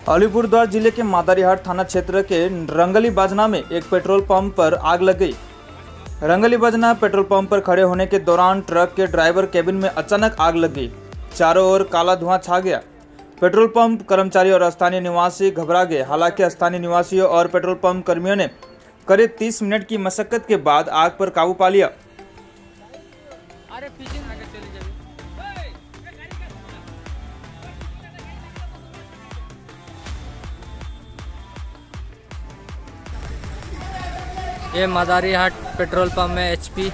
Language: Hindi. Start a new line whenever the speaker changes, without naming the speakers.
अलीपुरद्वार जिले के मादारीहाट थाना क्षेत्र के रंगली बाजना में एक पेट्रोल पंप पर आग लग गई। रंगली बाजना पेट्रोल पंप पर खड़े होने के दौरान ट्रक के ड्राइवर केबिन में अचानक आग लग गई। चारों ओर काला धुआं छा गया। पेट्रोल पंप कर्मचारी और स्थानीय निवासी घबरा गए। हालांकि स्थानीय निवासियों और पेट्रोल पंप कर्मियों ने करीब 30 मिनट की मशक्कत के बाद आग पर काबू पा लिया।
ये मादारीहाट पेट्रोल पंप में एचपी